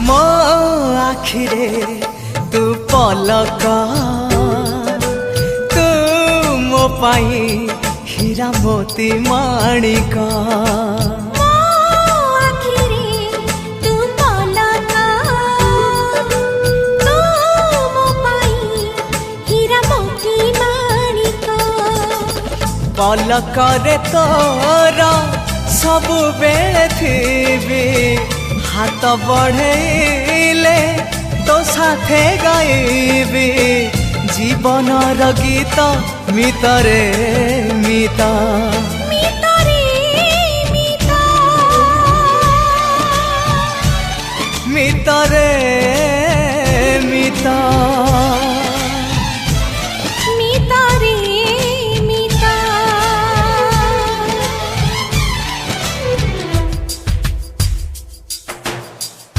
मो आखिरे तू पलक तू मो पाई हीरा मोती माणिक पलक रे तोर सबु बेले थी हाथ बढ़ेले तो साथे गाइबी जीवन गीत मितरे मिता मितरे मिता